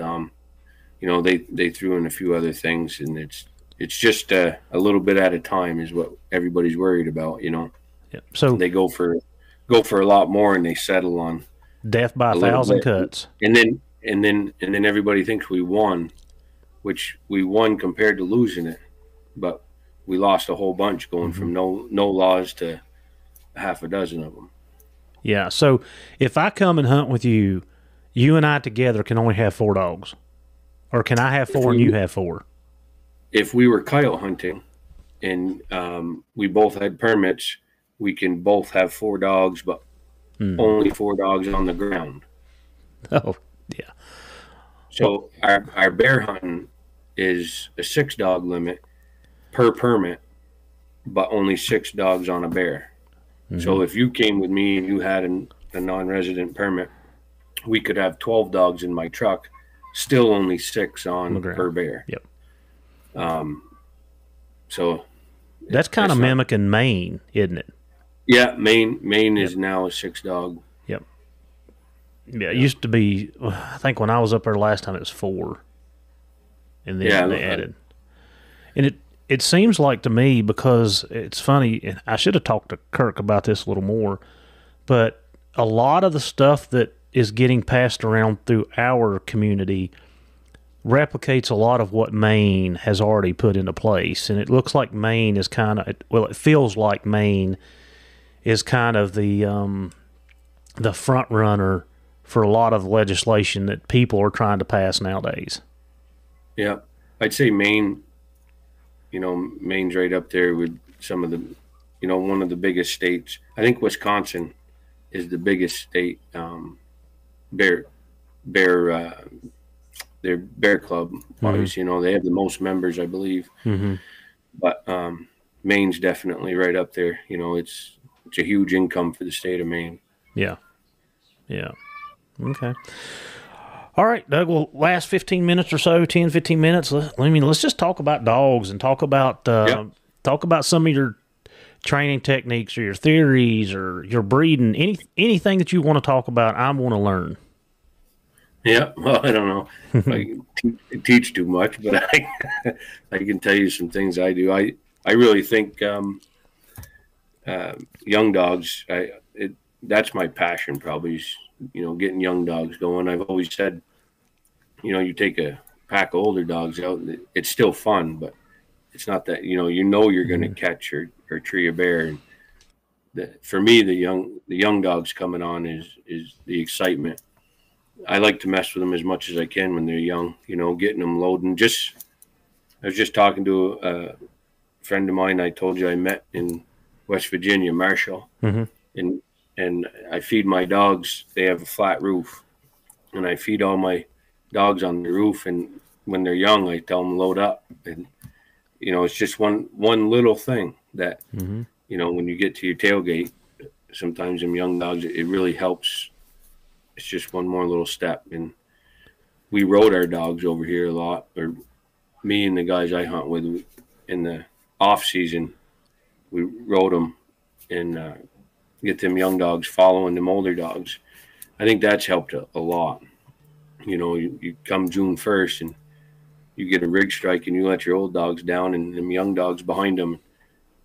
they threw in a few other things, and it's just a little bit at a time is what everybody's worried about. So they go for a lot more, and they settle on death by 1,000 cuts, and then everybody thinks we won, which we won compared to losing it, but we lost a whole bunch going from no laws to half a dozen of them. Yeah. So if I come and hunt with you, you and I together can only have 4 dogs, or can I have 4 and you have 4? If we were coyote hunting and we both had permits, we can both have 4 dogs, but only 4 dogs on the ground. Oh, yeah. So our bear hunting is a 6-dog limit per permit, but only 6 dogs on a bear. So if you came with me and you had a non-resident permit, we could have 12 dogs in my truck, still only 6 on per bear. Yep. So that's kind of mimicking Maine, isn't it? Yeah, Maine is now a 6-dog. Yep. Yeah, it used to be. I think when I was up there last time, it was 4, and then they added. And it seems like to me, because it's funny, and I should have talked to Kirk about this a little more, but a lot of the stuff that is getting passed around through our community replicates a lot of what Maine has already put into place, and it looks like Maine is kind of, well, it feels like Maine is kind of the front runner for a lot of legislation that people are trying to pass nowadays. Yeah, I'd say Maine. Maine's right up there with some of the, one of the biggest states. I think Wisconsin is the biggest state. Their bear club, obviously, they have the most members, I believe. But Maine's definitely right up there. It's a huge income for the state of Maine. Yeah. Okay. All right, Doug, well, last 15 minutes or so, 10, 15 minutes, let's just talk about dogs and talk about some of your training techniques or your theories or your breeding, anything that you want to talk about. I want to learn. Yeah, well, I don't know if I teach too much, but I can tell you some things I do. I really think young dogs, that's my passion probably, is, getting young dogs going. I've always said, you take a pack of older dogs out, it's still fun, but it's not that, you're going to catch or tree a bear. And for me, the young dogs coming on is the excitement. I like to mess with them as much as I can when they're young, getting them loading. I was just talking to a friend of mine I told you I met in West Virginia, Marshall, and I feed my dogs. They have a flat roof, and I feed all my dogs on the roof. And when they're young, I tell them load up. And it's just one little thing that when you get to your tailgate, sometimes them young dogs, it really helps. It's just one more little step. And we rode our dogs over here a lot, or me and the guys I hunt with in the off season. We rode them and get them young dogs following them older dogs. I think that's helped a lot. You come June 1st and you get a rig strike and you let your old dogs down, and them young dogs behind them,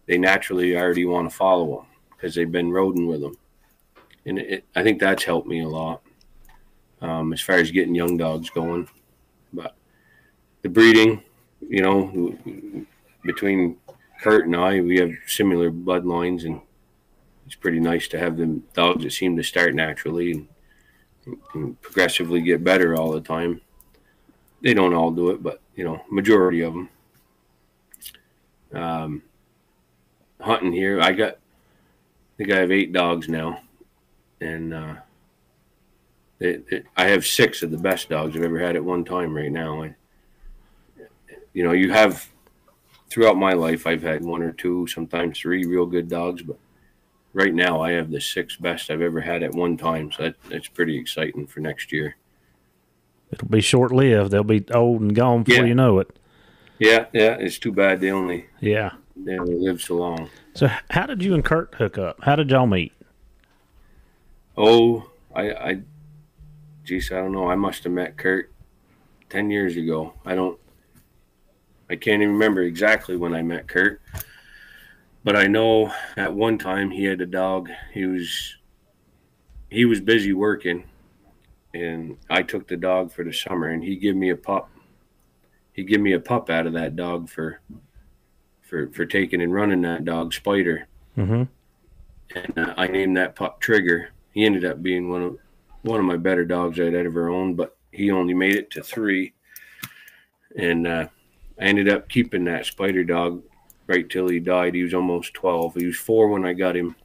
they naturally already want to follow them because they've been roding with them. And I think that's helped me a lot as far as getting young dogs going. But the breeding, between Kurt and I, we have similar bloodlines, and it's pretty nice to have them dogs that seem to start naturally and progressively get better all the time. They don't all do it, but, majority of them. Hunting here, I think I have 8 dogs now, and I have 6 of the best dogs I've ever had at one time right now. You have, throughout my life, I've had 1 or 2, sometimes 3 real good dogs, but right now I have the 6 best I've ever had at one time, so that's pretty exciting for next year. It'll be short-lived. They'll be old and gone before you know it. Yeah, it's too bad they only live so long. So how did you and Kurt hook up? How did y'all meet? Oh, I don't know. I must have met Kurt 10 years ago. I can't even remember exactly when I met Kurt, but I know at one time he had a dog. He was busy working, and I took the dog for the summer, and he gave me a pup. He gave me a pup out of that dog for taking and running that dog, Spider. And I named that pup Trigger. He ended up being one of my better dogs I'd ever owned, but he only made it to 3. And I ended up keeping that Spider dog right till he died. He was almost 12. He was 4 when I got him,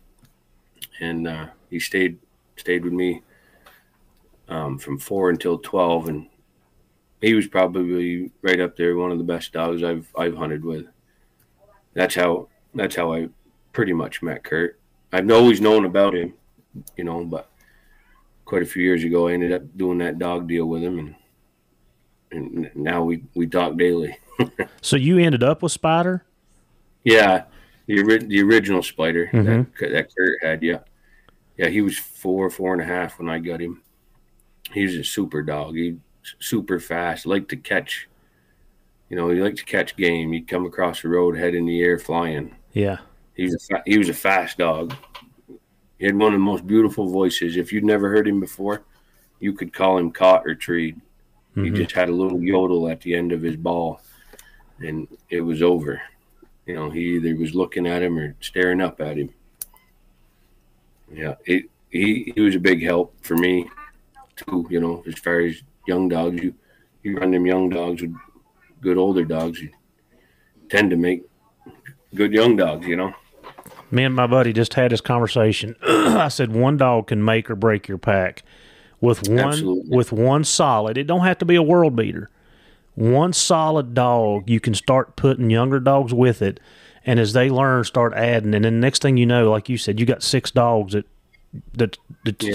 and he stayed stayed with me from 4 until 12, and he was probably right up there, one of the best dogs I've hunted with. That's how I pretty much met Kurt. I've always known about him, but quite a few years ago, I ended up doing that dog deal with him, and now we talk daily. So you ended up with Spider? Yeah, the original Spider Mm-hmm. that Kurt had. Yeah, he was 4.5 when I got him. He was a super dog. He super fast. Liked to catch. He liked to catch game. He'd come across the road, head in the air, flying. Yeah. He was a fast dog. He had one of the most beautiful voices. If you'd never heard him before, you could call him caught or treed. He just had a little yodel at the end of his ball, and it was over. He either was looking at him or staring up at him. Yeah, he was a big help for me too. As far as young dogs, you run them young dogs with good older dogs, you tend to make good young dogs. Me and my buddy just had this conversation. I said one dog can make or break your pack. Absolutely. With one solid, it don't have to be a world beater. One solid dog, you can start putting younger dogs with it, and as they learn, start adding. And then the next thing you know, like you said, you got 6 dogs that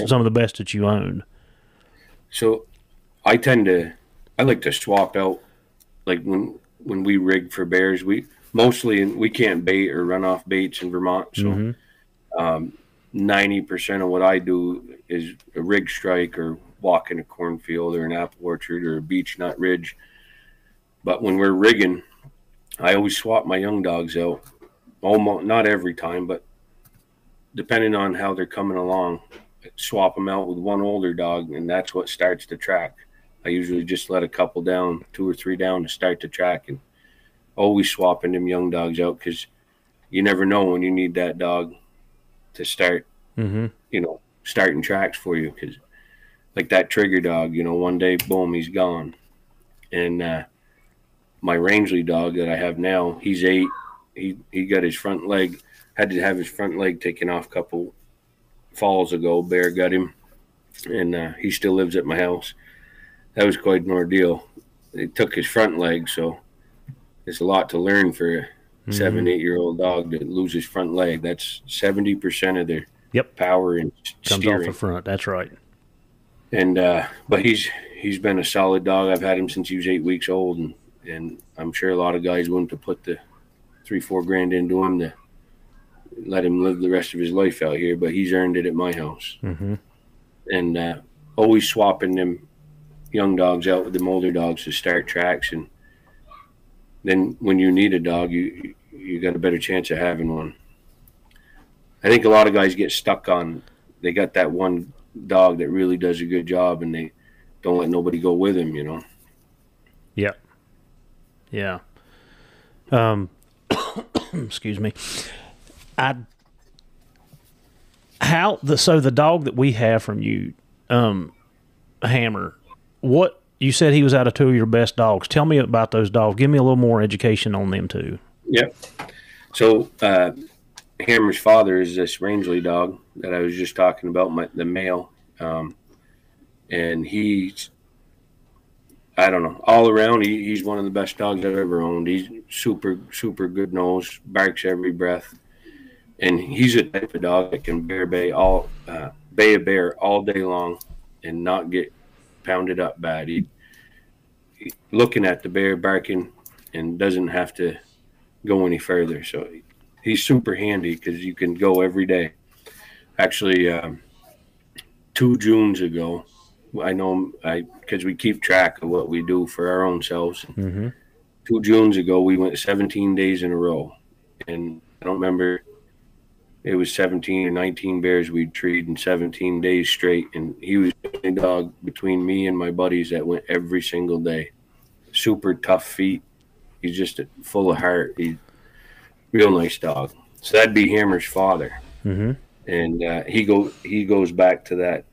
some of the best that you owned. So I like to swap out, like when we rig for bears, we can't bait or run off baits in Vermont. So 90% of what I do is a rig strike or walk in a cornfield or an apple orchard or a beech nut ridge. But when we're rigging, I always swap my young dogs out. Almost not every time, but depending on how they're coming along, swap them out with one older dog, and that's what starts the track. I usually just let a couple down, 2 or 3 down to start the track, and always swapping them young dogs out because you never know when you need that dog to start, starting tracks for you. Because like that trigger dog, one day, boom, he's gone. And my Rangeley dog that I have now, he's 8. He got his front leg, had to have his front leg taken off a couple falls ago. Bear got him, and he still lives at my house. That was quite an ordeal. They took his front leg, so it's a lot to learn for a 7-8-year-old dog to lose his front leg. That's 70% of their power and comes steering. Off the front. That's right. And but he's been a solid dog. I've had him since he was 8 weeks old, and I'm sure a lot of guys wouldn't have put the $3-4 grand into him to let him live the rest of his life out here. But he's earned it at my house. And always swapping them young dogs out with them older dogs to start tracks, and then when you need a dog, you got a better chance of having one. I think a lot of guys get stuck on, they got that one dog that really does a good job, and they don't let nobody go with him. Yep. Yeah. Excuse me. So the dog that we have from you, Hammer, what you said he was out of 2 of your best dogs. Tell me about those dogs. Give me a little more education on them too. Yep. So Hammer's father is this Rangeley dog that I was just talking about, the male, and he's, I don't know, all around he's one of the best dogs I've ever owned. He's super, super good nose, barks every breath, and he's a type of dog that can bay a bear all day long and not get pounded up bad. He looking at the bear, barking, and doesn't have to go any further. So he's super handy because you can go every day. Actually, 2 Junes ago, I know because we keep track of what we do for our own selves. 2 Junes ago, we went 17 days in a row, and I don't remember. It was 17 or 19 bears we'd treed in 17 days straight, and he was a dog between me and my buddies that went every single day. Super tough feet. He's just full of heart. He's a real nice dog. So that'd be Hammer's father. And he goes back to that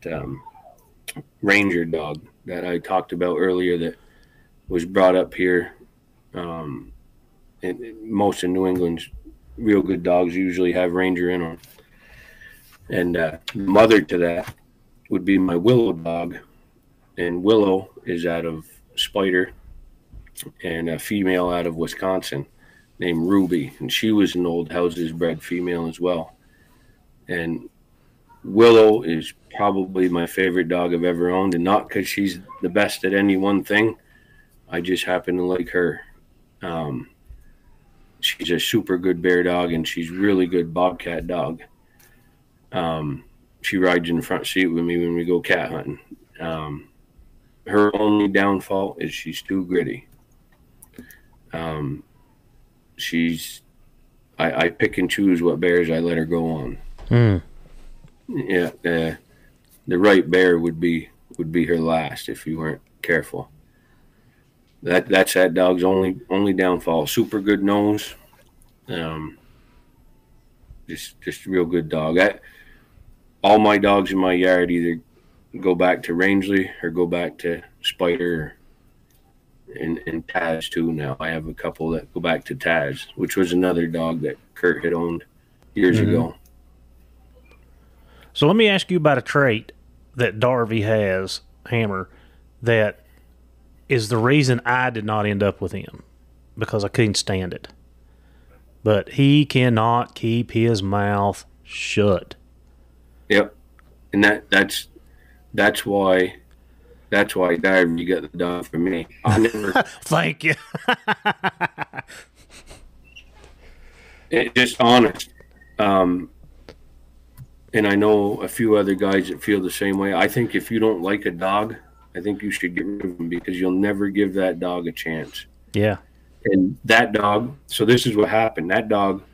Ranger dog that I talked about earlier that was brought up here. And most of New England's real good dogs usually have Ranger in them. And mother to that would be my Willow dog. And Willow is out of Spider, and a female out of Wisconsin named Ruby. And she was an old houses bred female as well. And Willow is probably my favorite dog I've ever owned, and not because she's the best at any one thing. I just happen to like her. She's a super good bear dog, and she's really good bobcat dog. She rides in the front seat with me when we go cat hunting. Her only downfall is she's too gritty. I pick and choose what bears I let her go on. Yeah, the right bear would be her last if you weren't careful. That's that dog's only downfall. Super good nose, just real good dog. All my dogs in my yard either go back to Rangeley or go back to Spider, and Taz too. Now I have a couple that go back to Taz, which was another dog that Kurt had owned years ago. So let me ask you about a trait that Darby has, Hammer, that is the reason I did not end up with him, because I couldn't stand it. But he cannot keep his mouth shut. Yep, and that's why Darby got the dog for me. I never. Thank you. Just honest. And I know a few other guys that feel the same way. I think if you don't like a dog, I think you should get rid of him, because you'll never give that dog a chance. Yeah. And that dog, so this is what happened. That dog,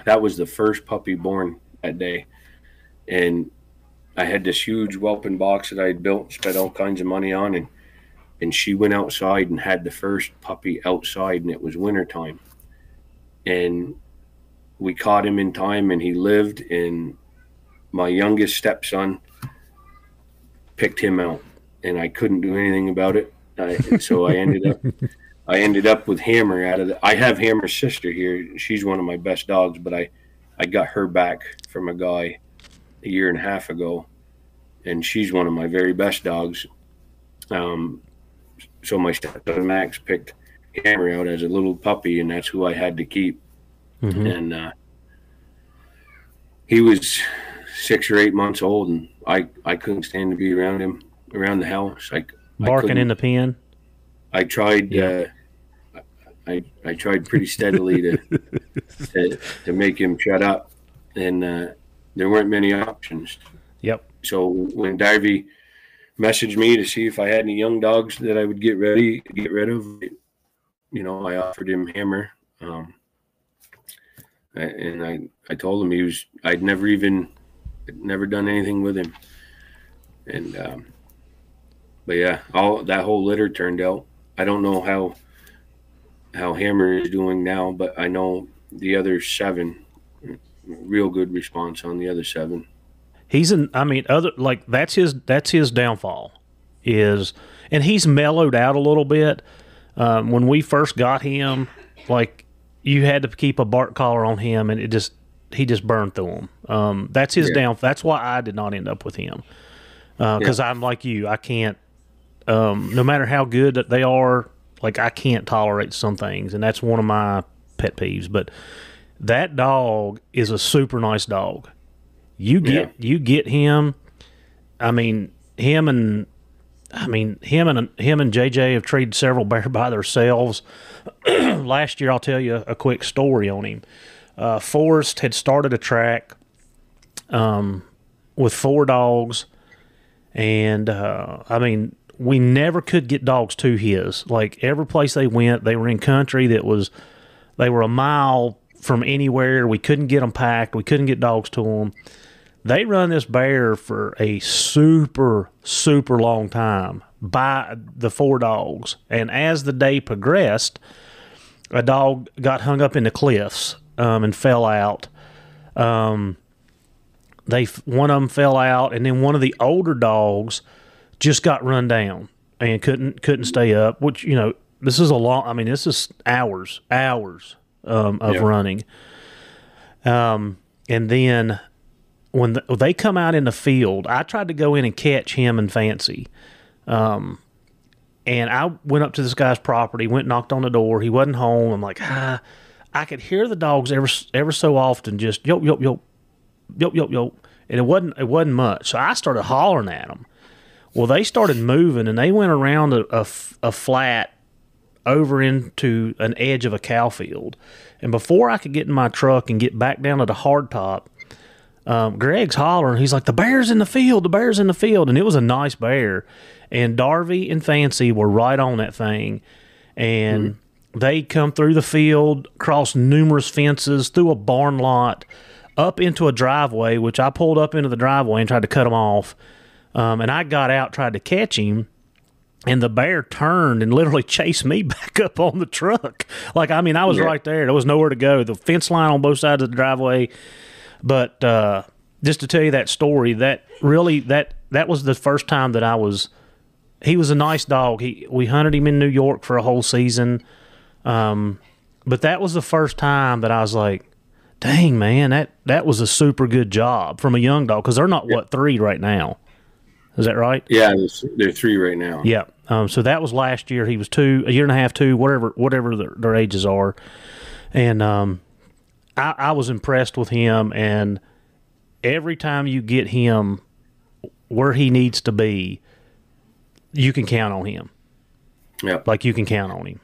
that was the first puppy born that day. And I had this huge whelping box that I had built, spent all kinds of money on, and she went outside and had the first puppy outside, and it was wintertime. And we caught him in time, and he lived, and my youngest stepson picked him out, and I couldn't do anything about it. So I ended up with Hammer I have Hammer's sister here. She's one of my best dogs, but I got her back from a guy a year and a half ago, and she's one of my very best dogs. So my stepson Max picked Hammer out as a little puppy, and that's who I had to keep. And he was 6 or 8 months old, and I couldn't stand to be around him around the house. Barking in the pen. I tried. I tried pretty steadily to make him shut up, and there weren't many options. Yep. So when Darby messaged me to see if I had any young dogs that I would get rid of, I offered him Hammer, and I told him I'd never done anything with him, and but yeah, that whole litter turned out. I don't know how Hammer is doing now, but I know the other 7, real good response on the other 7. That's his downfall and he's mellowed out a little bit. When we first got him, you had to keep a bark collar on him, and he just burned through him. That's his downfall. That's why I did not end up with him. Because I'm like you, I can't. No matter how good that they are, I can't tolerate some things, and that's one of my pet peeves. But that dog is a super nice dog. You get him. Him and JJ have treated several bear by themselves. Last year, I'll tell you a quick story on him. Forrest had started a track with 4 dogs, and we never could get dogs to his. Every place they went, they were in country they were a mile from anywhere. We couldn't get them packed. We couldn't get dogs to them. They run this bear for a super, super long time by the 4 dogs. And as the day progressed, a dog got hung up in the cliffs and fell out. One of them fell out, and then one of the older dogs just got run down and couldn't stay up. Which this is this is hours of running. And then when they come out in the field, I tried to go in and catch him and Fancy. And I went up to this guy's property, knocked on the door. He wasn't home. I'm like, I could hear the dogs ever so often just yelp, yelp, yelp, yelp, yelp, yelp. And it wasn't much. So I started hollering at them. Well, they started moving, and they went around a flat over into an edge of a cow field. And before I could get in my truck and get back down to the hardtop, Greg's hollering. He's like, the bear's in the field, the bear's in the field. And it was a nice bear. And Darby and Fancy were right on that thing. And they come through the field, cross numerous fences, through a barn lot, up into a driveway, which I pulled up into the driveway and tried to cut them off. And I got out, tried to catch him. And the bear turned and literally chased me back up on the truck. Like, I mean, I was right there. There was nowhere to go. The fence line on both sides of the driveway. But just to tell you that story, that was the first time that he was a nice dog. We hunted him in New York for a whole season. But that was the first time that I was like, dang, man, that was a super good job from a young dog. Because they're not, 3 right now? Is that right? Yeah, they're 3 right now. Yeah. So that was last year. He was 2, a year and a half, 2, whatever their ages are. And I was impressed with him. And every time you get him where he needs to be, you can count on him. Yeah. Like you can count on him.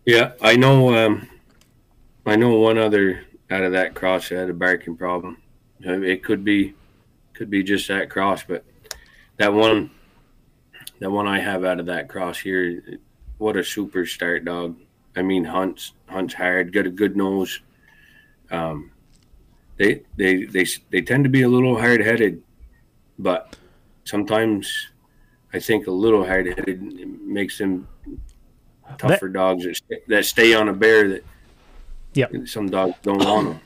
Yeah, I know one other out of that cross that had a barking problem. It could be just that cross, but that one I have out of that cross here, what a super start dog. I mean, hunts hard, got a good nose. They tend to be a little hard-headed, but sometimes I think a little hard-headed makes them tougher dogs that stay on a bear that some dogs don't want them.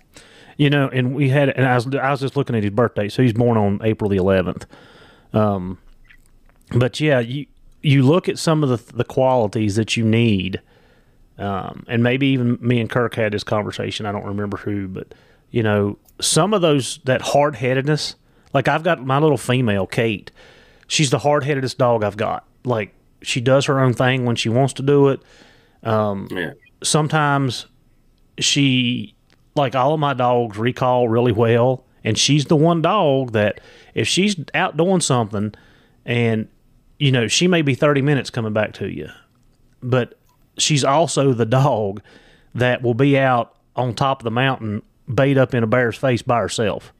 You know, and I was just looking at his birthday, so he's born on April the 11th. But yeah, you look at some of the qualities that you need, and maybe even me and Kirk had this conversation. I don't remember who, but you know, some of that hard-headedness. Like I've got my little female, Kate. She's the hard-headedest dog I've got. Like she does her own thing when she wants to do it. Sometimes she, like all of my dogs, recall really well, and she's the one dog that if she's out doing something, and you know she may be 30 minutes coming back to you, but she's also the dog that will be out on top of the mountain, bait up in a bear's face by herself.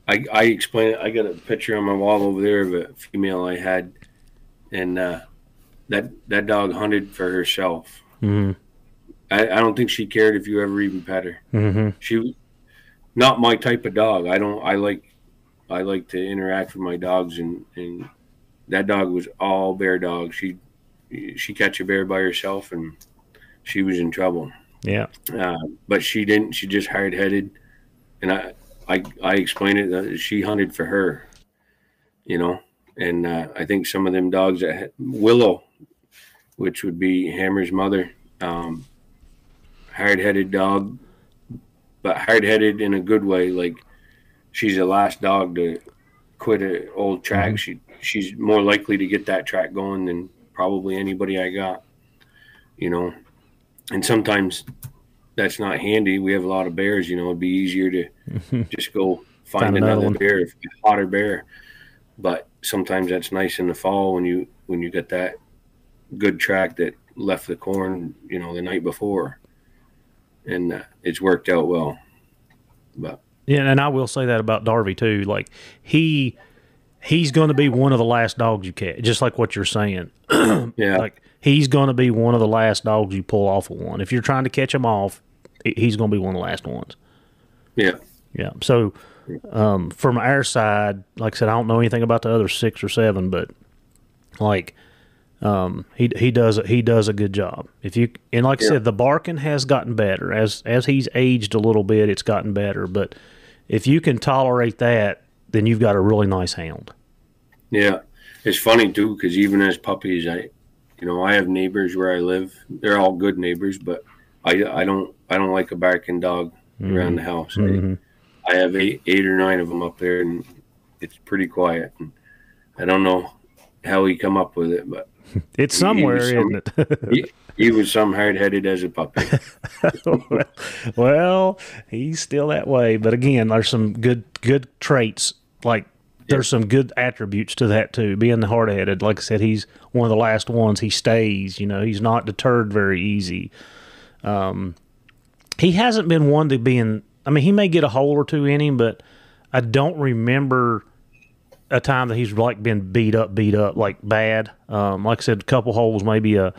I explain it. I got a picture on my wall over there of a female I had, and that dog hunted for herself. Mm-hmm. I don't think she cared if you ever even pet her. Mm-hmm. She, not my type of dog. I like to interact with my dogs, and that dog was all bear dog. She catch a bear by herself, and she was in trouble. Yeah. But she didn't. She just hard-headed, and I explained it that she hunted for her, you know. And I think some of them dogs that had Willow, which would be Hammer's mother, hard-headed dog, but hard-headed in a good way. Like she's the last dog to quit an old track. Mm-hmm. She's more likely to get that track going than probably anybody I got, you know. And sometimes that's not handy. We have a lot of bears, you know. It'd be easier to just go find another bear, a hotter bear. But sometimes that's nice in the fall when you get that good track that left the corn, you know, the night before, and it's worked out well. But yeah, and I will say that about Darby too. Like he's going to be one of the last dogs you catch, just like what you're saying. Yeah, like he's going to be one of the last dogs you pull off of one. If you're trying to catch him off, he's going to be one of the last ones. Yeah, yeah. So from our side, like I said, I don't know anything about the other 6 or 7, but like he does a good job. And like I said, the barking has gotten better as he's aged a little bit. It's gotten better, but if you can tolerate that, then you've got a really nice hound. Yeah, it's funny too because even as puppies, I have neighbors where I live. They're all good neighbors, but I don't like a barking dog around the house. Mm-hmm. I have eight or nine of them up there, and it's pretty quiet. And I don't know how he come up with it, but it's somewhere, isn't it? he was some hard-headed as a puppy. Well, he's still that way. But again, there's some good traits. Like there's some good attributes to that too. Being the hard-headed, like I said, he's one of the last ones. He stays. He's not deterred very easy. He hasn't been one to be in. I mean, he may get a hole or two in him, but I don't remember a time that he's like been beat up like bad. Like I said, a couple holes, maybe a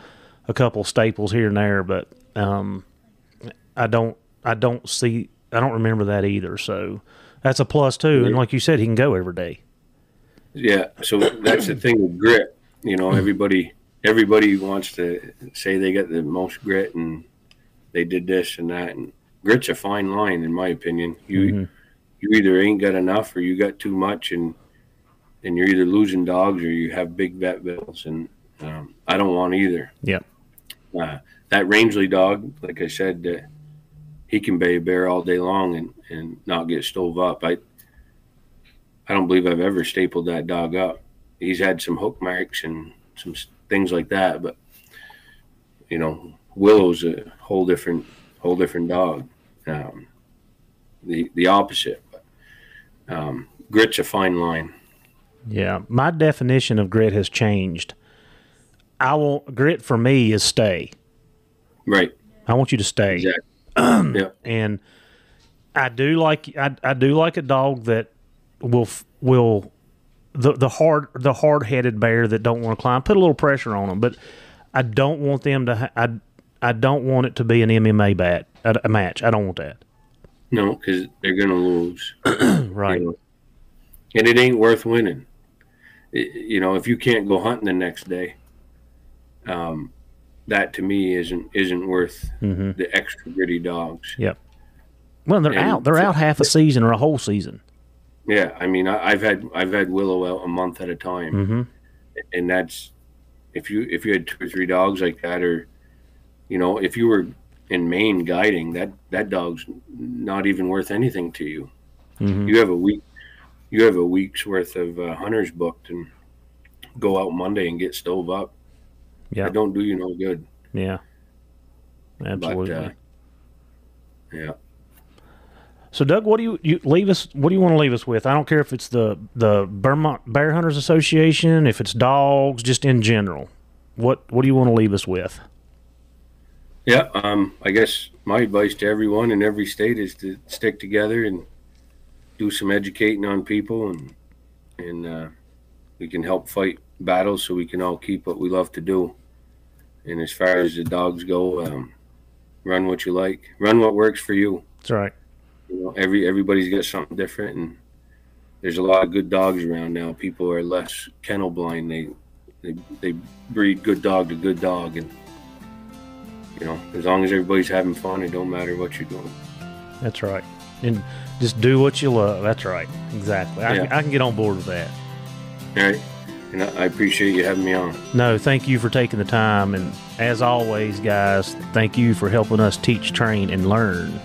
couple staples here and there, but I don't remember that either. So that's a plus too. And like you said, he can go every day. Yeah. So that's the thing with grit. Everybody wants to say they got the most grit and they did this and that. And grit's a fine line, in my opinion. You either ain't got enough or you got too much, and you're either losing dogs or you have big vet bills, and I don't want either. Yep. That Rangeley dog, like I said, he can bay a bear all day long and not get stove up. I don't believe I've ever stapled that dog up. He's had some hook marks and some things like that, but Willow's a whole different dog. The opposite. But, grit's a fine line. Yeah, my definition of grit has changed. Grit for me is stay. Right. I want you to stay. Exactly. Yeah. And I do like a dog that will the hard-headed bear that don't want to climb. Put a little pressure on them, but I don't want them to. I don't want it to be an MMA match. I don't want that. No, because they're gonna lose. Right. And it ain't worth winning. If you can't go hunting the next day, that to me isn't worth the extra gritty dogs. Yep. Well, they're out half a season or a whole season. Yeah, I mean, I've had Willow out a month at a time, and that's if you had 2 or 3 dogs like that, or if you were in Maine guiding, that dog's not even worth anything to you. You have a week's worth of hunters booked and go out Monday and get stove up. Yeah, don't do you no good. Yeah, absolutely. But, yeah. So, Doug, what do you leave us? What do you want to leave us with? I don't care if it's the Vermont Bear Hunters Association, if it's dogs, just in general. What do you want to leave us with? Yeah, I guess my advice to everyone in every state is to stick together and do some educating on people, and we can help fight battles so we can all keep what we love to do. And as far as the dogs go, run what you like, run what works for you. That's right. Everybody's got something different, and there's a lot of good dogs around now. People are less kennel blind. They breed good dog to good dog, and as long as everybody's having fun, it don't matter what you're doing. That's right. And just do what you love. That's right. Exactly. Yeah. I can get on board with that. All right. And I appreciate you having me on. No, thank you for taking the time. And as always, guys, thank you for helping us teach, train, and learn.